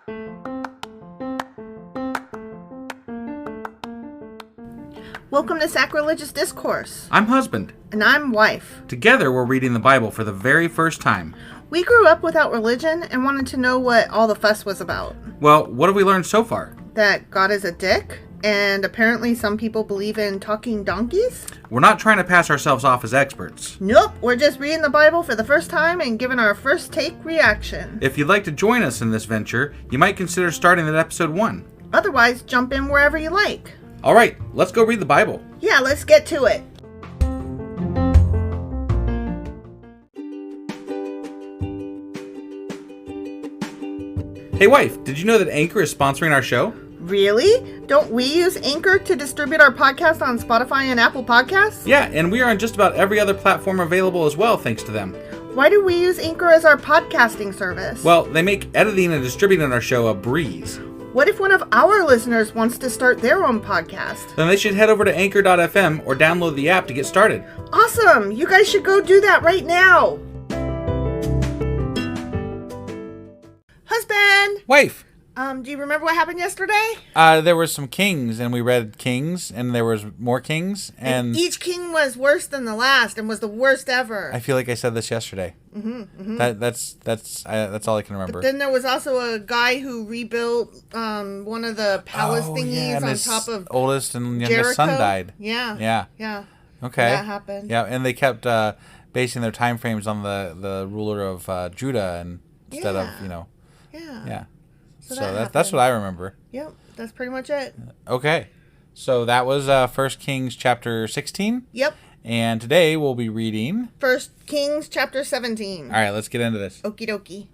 Welcome to Sacrilegious Discourse. I'm husband. And I'm wife. Together, we're reading the Bible for the very first time. We grew up without religion and wanted to know what all the fuss was about. Well, what have we learned so far? That God is a dick, and apparently some people believe in talking donkeys. We're not trying to pass ourselves off as experts. Nope, we're just reading the Bible for the first time and giving our first take reaction. If you'd like to join us in this venture, you might consider starting at episode 1. Otherwise, jump in wherever you like. All right, let's go read the Bible. Yeah, let's get to it. Hey wife, did you know that Anchor is sponsoring our show? Really? Don't we use Anchor to distribute our podcast on Spotify and Apple Podcasts? Yeah, and we are on just about every other platform available as well, thanks to them. Why do we use Anchor as our podcasting service? Well, they make editing and distributing our show a breeze. What if one of our listeners wants to start their own podcast? Then they should head over to anchor.fm or download the app to get started. Awesome! You guys should go do that right now! Husband! Wife! Do you remember what happened yesterday? There were some kings, and we read kings, and there was more kings, and each king was worse than the last, and was the worst ever. I feel like I said this yesterday. That's all I can remember. But then there was also a guy who rebuilt one of the palace thingies on top of oldest and youngest Jericho. son died. Yeah. Okay. That happened. Yeah, and they kept basing their time frames on the ruler of Judah instead of Yeah. So that's what I remember. Yep, that's pretty much it. Okay. So that was 1 Kings chapter 16. Yep. And today we'll be reading 1 Kings chapter 17. All right, let's get into this. Okie dokie.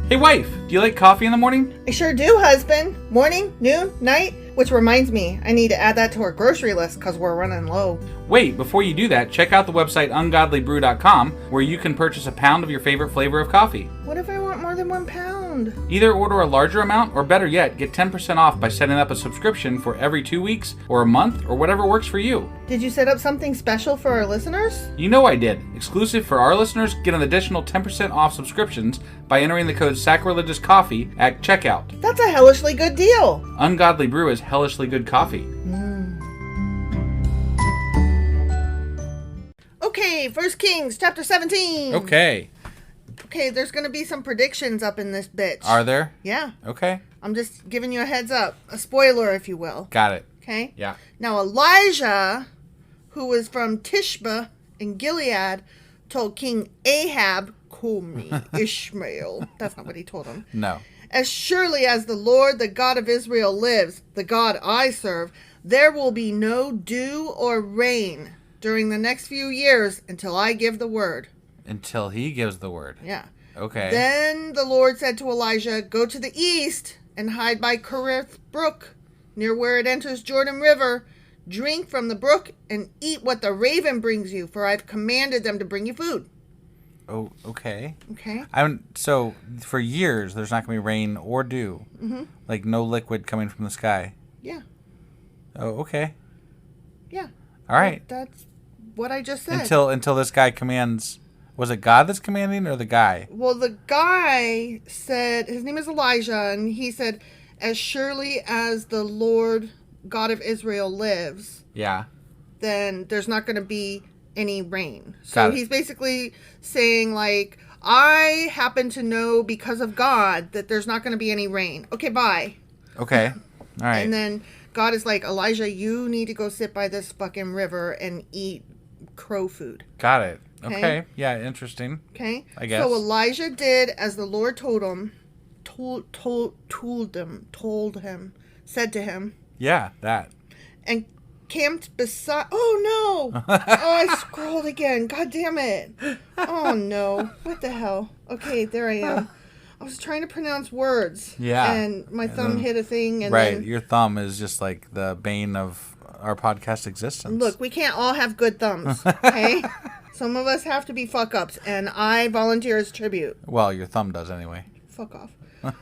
Hey wife, do you like coffee in the morning? I sure do, husband. Morning, noon, night. Which reminds me, I need to add that to our grocery list because we're running low. Wait, before you do that, check out the website ungodlybrew.com where you can purchase a pound of your favorite flavor of coffee. What if I want more than 1 pound? Either order a larger amount or better yet, get 10% off by setting up a subscription for every 2 weeks or a month or whatever works for you. Did you set up something special for our listeners? You know I did. Exclusive for our listeners, get an additional 10% off subscriptions by entering the code SACRILEGIOUSCOFFEE at checkout. That's a hellishly good deal. Ungodly Brew is hellishly good coffee. Okay, 1 Kings chapter 17. Okay, there's going to be some predictions up in this bitch. are there? Yeah. Okay. I'm just giving you a heads up. A spoiler, if you will. Got it. Okay? Yeah. Now, Elijah, who was from Tishba in Gilead, told King Ahab, call me Ishmael. That's not what he told him. No. As surely as the Lord, the God of Israel lives, the God I serve, there will be no dew or rain during the next few years until I give the word. Until he gives the word. Yeah. Okay. Then the Lord said to Elijah, go to the east and hide by Cherith Brook, near where it enters Jordan River. Drink from the brook and eat what the raven brings you, for I've commanded them to bring you food. Oh, okay. Okay. So for years, there's not going to be rain or dew. Mm-hmm. Like no liquid coming from the sky. Yeah. Oh, okay. Yeah. All right. That's what I just said. Until this guy commands. Was it God that's commanding or the guy? Well, the guy said, his name is Elijah, and he said, as surely as the Lord God of Israel lives, Yeah. then there's not going to be any rain. So Got it. he's basically saying, like, I happen to know because of God that there's not going to be any rain. Okay, bye. Okay. All right. And then God is like, Elijah, you need to go sit by this fucking river and eat crow food. Got it. Okay. Yeah, interesting. Okay? I guess. So Elijah did as the Lord told him, said to him. Yeah, that. And camped beside... Oh, no! Oh, I scrolled again. God damn it. Oh, no. What the hell? Okay, there I am. I was trying to pronounce words. Yeah. And my thumb hit a thing. And right. then, Your thumb is just like the bane of our podcast existence. look, we can't all have good thumbs. Okay? Some of us have to be fuck-ups. And I volunteer as tribute. Well, your thumb does anyway. Fuck off.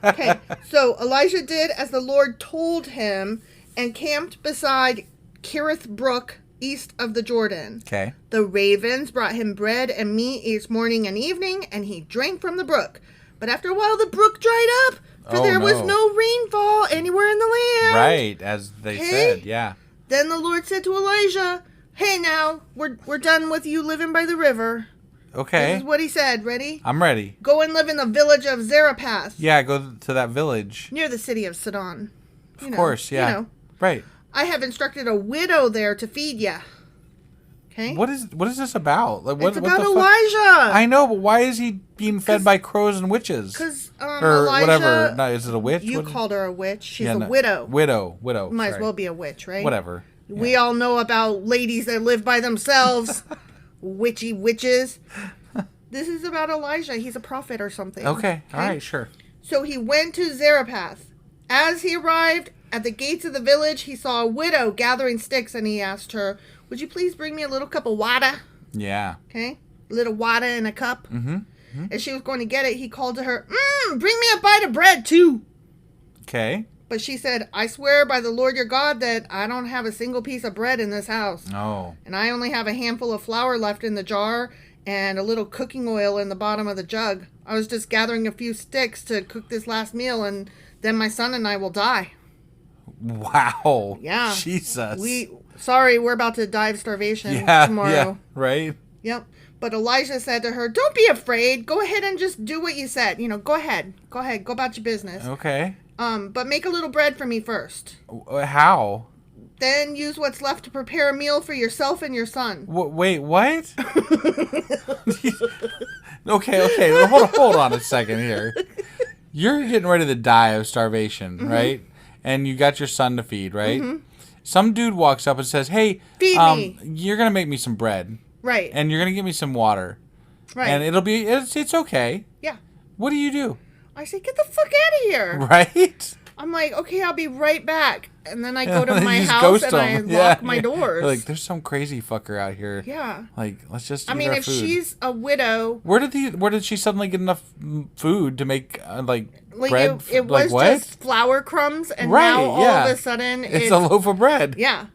Okay, so Elijah did as the Lord told him and camped beside Cherith Brook east of the Jordan. Okay. The ravens brought him bread and meat each morning and evening, and he drank from the brook. But after a while, the brook dried up, for there was no rainfall anywhere in the land. Right, as they said, yeah. Then the Lord said to Elijah, hey, now, we're done with you living by the river. Okay. This is what he said. Ready? I'm ready. Go and live in the village of Zarephath. Yeah, go to that village. Near the city of Sidon. Of course, yeah. You know. Right. I have instructed a widow there to feed you. Okay? What is this about? Like, it's about Elijah. I know, but why is he being fed by crows and witches? Because or Elijah, whatever. No, is it a witch? You called her a witch. She's a widow. Widow. Might as well be a witch, right? Whatever. Yeah. We all know about ladies that live by themselves. Witchy witches. This is about Elijah. He's a prophet or something. Okay. All right, sure. So he went to Zarephath. As he arrived at the gates of the village, he saw a widow gathering sticks, and he asked her, would you please bring me a little cup of water? Yeah. Okay. A little water in a cup. Mm-hmm. Mm-hmm. As she was going to get it, he called to her, bring me a bite of bread too. Okay. But she said, I swear by the Lord your God that I don't have a single piece of bread in this house. Oh. And I only have a handful of flour left in the jar and a little cooking oil in the bottom of the jug. I was just gathering a few sticks to cook this last meal, and then my son and I will die. Wow. Yeah. Jesus. We're about to die of starvation tomorrow. Yeah, right? Yep. But Elijah said to her, don't be afraid. Go ahead and just do what you said. Go ahead. Go about your business. Okay. But make a little bread for me first. How? Then use what's left to prepare a meal for yourself and your son. Wait, what? Okay. Hold on a second here. You're getting ready to die of starvation, right? And you got your son to feed, right? Mm-hmm. Some dude walks up and says, hey, feed me. You're going to make me some bread. Right. And you're going to give me some water. Right. And it's okay. Yeah. What do? I say, get the fuck out of here. Right? I'm like, okay, I'll be right back. And then I go to my house and I lock my doors. Like, there's some crazy fucker out here. Yeah. Like, let's just eat I mean, our if food. She's a widow. Where did she suddenly get enough food to make, bread? It was just flour crumbs, and now all of a sudden it's a loaf of bread. Yeah.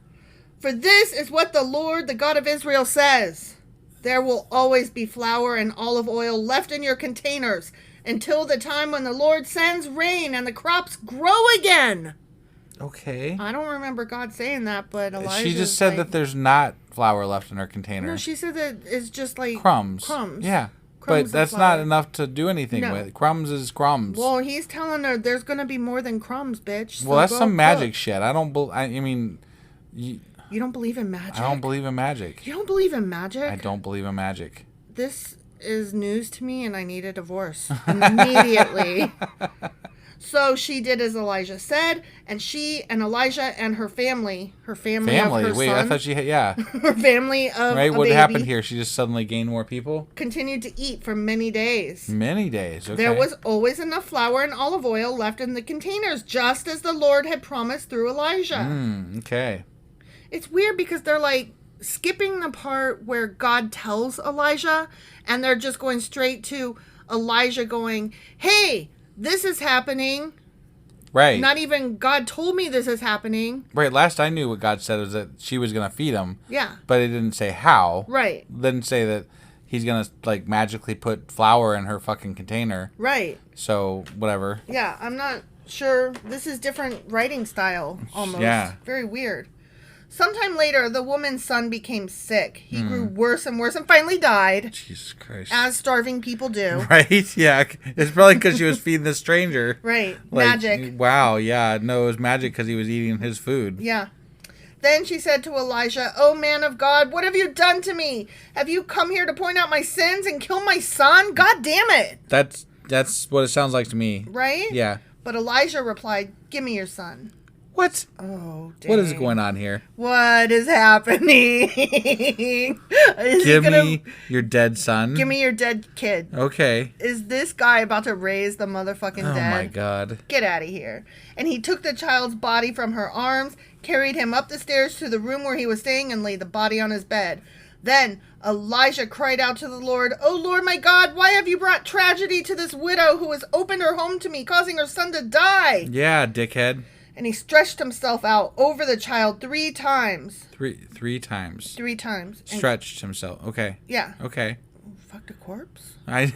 For this is what the Lord, the God of Israel, says. There will always be flour and olive oil left in your containers until the time when the Lord sends rain and the crops grow again. Okay. I don't remember God saying that, but Elijah. She just said that there's not flour left in her container. No, she said that it's just like crumbs. Yeah. But that's not enough to do anything with. Crumbs is crumbs. Well, he's telling her there's going to be more than crumbs, bitch. So well, that's some magic shit. I mean... You don't believe in magic? I don't believe in magic. You don't believe in magic? I don't believe in magic. This is news to me, and I need a divorce immediately. So she did as Elijah said, and she and Elijah and her family of her Wait, son, I thought she had, her family of right. A What baby happened here? She just suddenly gained more people. Continued to eat for many days. Many days. Okay. There was always enough flour and olive oil left in the containers, just as the Lord had promised through Elijah. Okay. It's weird because they're like skipping the part where God tells Elijah, and they're just going straight to Elijah going, hey, this is happening. Right. Not even God told me this is happening. Right. Last I knew what God said was that she was going to feed him. Yeah. But it didn't say how. Right. It didn't say that he's going to magically put flour in her fucking container. Right. So, whatever. Yeah. I'm not sure. This is different writing style almost. Yeah. Very weird. Sometime later, the woman's son became sick. He grew worse and worse and finally died. Jesus Christ. As starving people do. Right? Yeah. It's probably because she was feeding the stranger. Right. Magic. Wow. Yeah. No, it was magic because he was eating his food. Yeah. Then she said to Elijah, "O man of God, what have you done to me? Have you come here to point out my sins and kill my son? God damn it." That's what it sounds like to me. Right? Yeah. But Elijah replied, "Give me your son." What? Oh, dang. What is going on here? What is happening? Give me your dead son. Give me your dead kid. Okay. Is this guy about to raise the motherfucking dead? Oh, my God. Get out of here. And he took the child's body from her arms, carried him up the stairs to the room where he was staying, and laid the body on his bed. Then Elijah cried out to the Lord, "O Lord my God, why have you brought tragedy to this widow who has opened her home to me, causing her son to die?" Yeah, dickhead. And he stretched himself out over the child 3 times. Three times. 3 times. Stretched himself. Okay. Yeah. Okay. Fucked a corpse? What?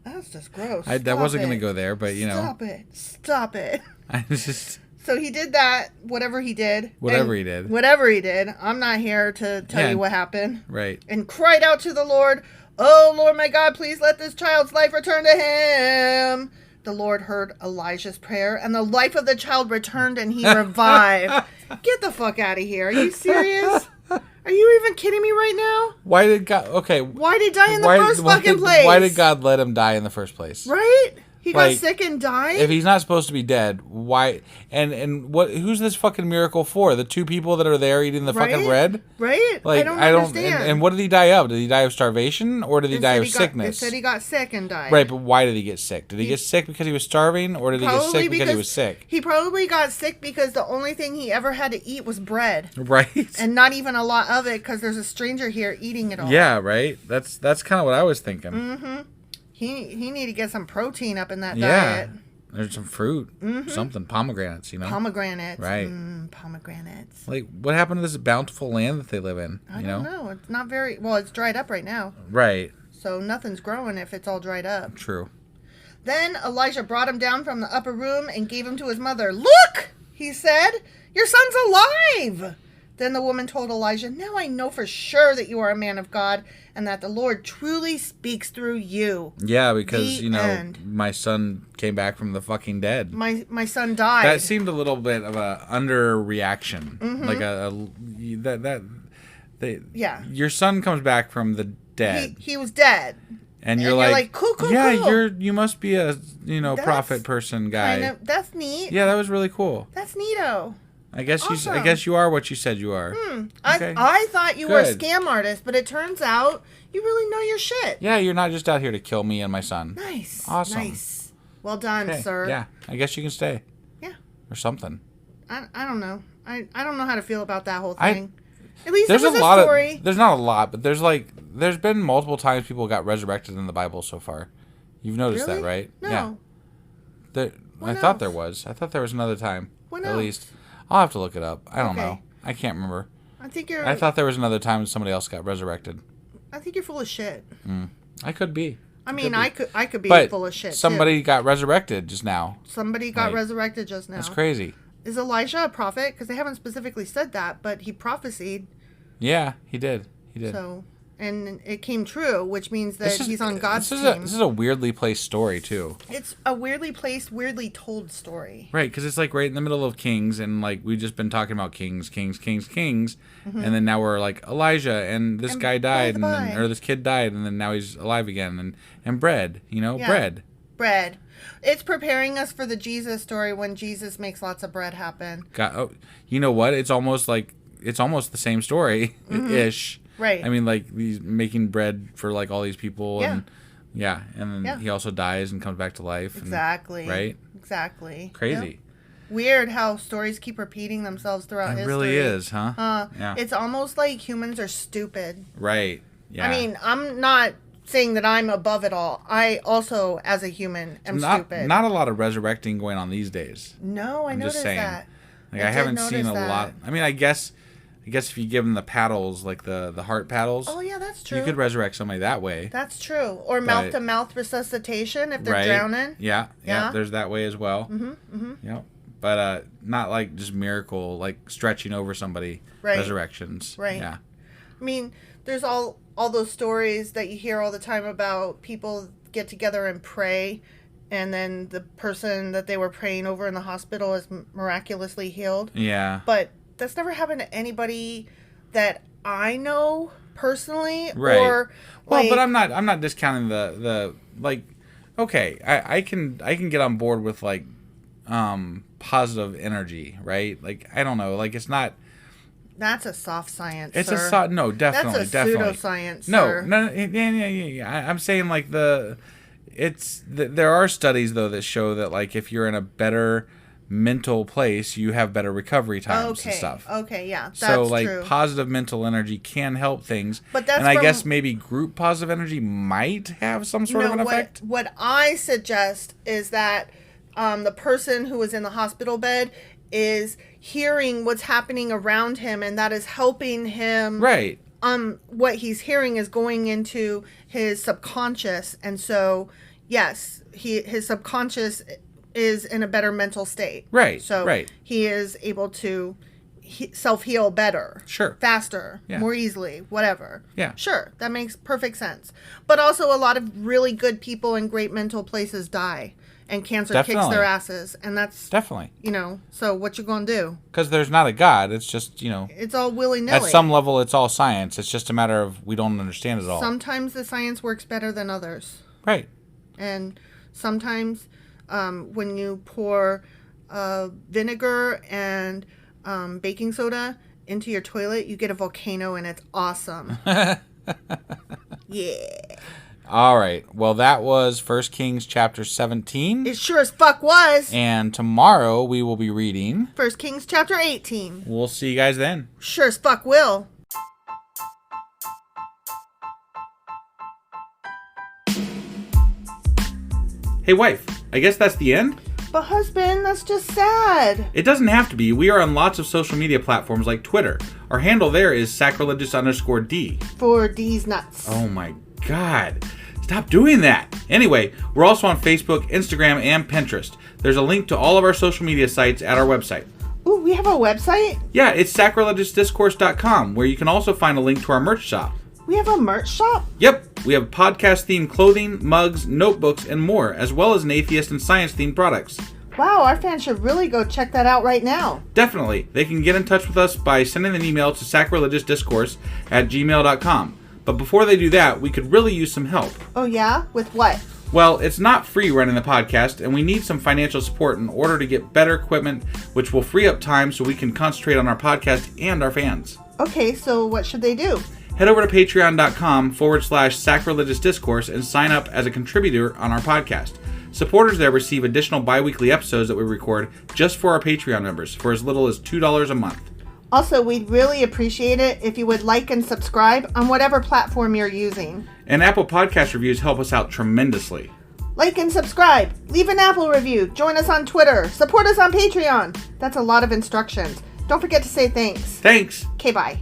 That's just gross. That wasn't going to go there, but, you know. Stop it. I just... So he did that, whatever he did. Whatever he did. Whatever he did. I'm not here to tell you what happened. Right. And cried out to the Lord, "Oh, Lord my God, please let this child's life return to him." The Lord heard Elijah's prayer, and the life of the child returned, and he revived. Get the fuck out of here. Are you serious? Are you even kidding me right now? Why did God... Okay. Why did he die in the first fucking place? Why did God let him die in the first place? Right? He got sick and died? If he's not supposed to be dead, why... And what? Who's this fucking miracle for? The two people that are there eating the fucking bread? Right? Like, I don't understand. And what did he die of? Did he die of starvation? Or did he die of sickness? It said he got sick and died. Right, but why did he get sick? Did he get sick because he was starving? Or did he get sick because he was sick? He probably got sick because the only thing he ever had to eat was bread. Right. And not even a lot of it because there's a stranger here eating it all. Yeah, right? That's kind of what I was thinking. Mm-hmm. He need to get some protein up in that diet. There's some fruit, something, pomegranates, you know? Pomegranates. Right. Pomegranates. Like, what happened to this bountiful land that they live in? I don't know. It's not very... Well, it's dried up right now. Right. So nothing's growing if it's all dried up. True. Then Elijah brought him down from the upper room and gave him to his mother. "Look," he said, "your son's alive." Then the woman told Elijah, "Now I know for sure that you are a man of God and that the Lord truly speaks through you." Yeah, because, The you know, end. my son came back from the fucking dead. My son died. That seemed a little bit of a underreaction. Like Yeah. Your son comes back from the dead. He was dead. And you're like, cool, yeah, cool. you must be a, prophet person guy. That's neat. Yeah, that was really cool. That's neato. I guess Awesome. you are what you said you are. Okay. I thought you were a Good. scam artist, but it turns out you really know your shit. Yeah, you're not just out here to kill me and my son. Nice. Awesome. Nice. Well done, Okay. sir. Yeah, I guess you can stay. Yeah. Or something. I don't know. I don't know how to feel about that whole thing. At least There's it was a lot story. there's not a lot, but there's been multiple times people got resurrected in the Bible so far. You've noticed Really? that, right? No. Yeah. I thought there was. I thought there was another time. When at else? least. I'll have to look it up. I don't Okay. know. I can't remember. I thought there was another time somebody else got resurrected. I think you're full of shit. I could be. I mean, I could be But full of shit. somebody too. got resurrected just now. Somebody got Like, resurrected just now. That's crazy. Is Elijah a prophet? Because they haven't specifically said that, but he prophesied. Yeah, he did. So, and it came true, which means that he's on God's team. This is a weirdly placed story too. It's a weirdly placed, weirdly told story. Right, because it's like right in the middle of Kings, and like we've just been talking about Kings, and then now we're like Elijah, and this guy died, or this kid died, and then now he's alive again, and bread, bread. It's preparing us for the Jesus story when Jesus makes lots of bread happen. You know what? It's almost the same story ish. Right. I mean, like he's making bread for like all these people, and then he also dies and comes back to life. Exactly. Right. Exactly. Crazy. Yep. Weird how stories keep repeating themselves throughout history. It really is, huh? Yeah. It's almost like humans are stupid. Right. Yeah. I mean, I'm not saying that I'm above it all. I also, as a human, am stupid. Not a lot of resurrecting going on these days. No, I noticed that. Like I haven't seen a lot. I mean, I guess if you give them the paddles, like the heart paddles. Oh yeah, that's true. You could resurrect somebody that way. That's true. Or mouth to mouth resuscitation if they're drowning. Yeah. There's that way as well. Yep. But not like just miracle, like stretching over somebody. Resurrections. Right. Yeah. I mean, there's all those stories that you hear all the time about people get together and pray, and then the person that they were praying over in the hospital is miraculously healed. Yeah. But that's never happened to anybody that I know personally. Right. Or but I'm not discounting the like. Okay, I can get on board with like positive energy, right? Like I don't know, like it's not. That's a soft science. It's sir. No, definitely, That's a pseudoscience. No, sir. no, yeah. I'm saying like there are studies though that show that like if you're in a better mental place, you have better recovery times and stuff. Okay, yeah, that's so like true. positive mental energy can help things, but that's I guess maybe group positive energy might have some sort of an effect. What I suggest is that the person who is in the hospital bed is hearing what's happening around him, and that is helping him. Right. What he's hearing is going into his subconscious, and so yes, his subconscious is in a better mental state. Right. So right. he is able to self-heal better. Sure. Faster. Yeah. More easily. Whatever. Yeah. Sure. That makes perfect sense. But also a lot of really good people in great mental places die. And cancer kicks Definitely. their asses. And that's... Definitely. So what you gonna do? Because there's not a God. It's just, It's all willy-nilly. at some level, it's all science. It's just a matter of we don't understand it all. Sometimes the science works better than others. Right. And sometimes when you pour vinegar and baking soda into your toilet, you get a volcano, and it's awesome. Yeah. All right. Well, that was 1 Kings chapter 17. It sure as fuck was. And tomorrow we will be reading 1 Kings chapter 18. We'll see you guys then. Sure as fuck will. Hey, wife. I guess that's the end? But husband, that's just sad. It doesn't have to be. We are on lots of social media platforms like Twitter. Our handle there is sacrilegious_D. For D's nuts. Oh my God. Stop doing that. Anyway, we're also on Facebook, Instagram, and Pinterest. There's a link to all of our social media sites at our website. Ooh, we have a website? Yeah, it's sacrilegiousdiscourse.com, where you can also find a link to our merch shop. We have a merch shop? Yep, we have podcast-themed clothing, mugs, notebooks, and more, as well as an atheist and science-themed products. Wow, our fans should really go check that out right now. Definitely. They can get in touch with us by sending an email to sacrilegiousdiscourse@gmail.com. But before they do that, we could really use some help. Oh yeah? With what? Well, it's not free running the podcast, and we need some financial support in order to get better equipment, which will free up time so we can concentrate on our podcast and our fans. Okay, so what should they do? Head over to patreon.com/sacrilegiousdiscourse and sign up as a contributor on our podcast. Supporters there receive additional bi-weekly episodes that we record just for our Patreon members for as little as $2 a month. Also, we'd really appreciate it if you would like and subscribe on whatever platform you're using. And Apple Podcast reviews help us out tremendously. Like and subscribe. Leave an Apple review. Join us on Twitter. Support us on Patreon. That's a lot of instructions. Don't forget to say thanks. Thanks. Okay, bye.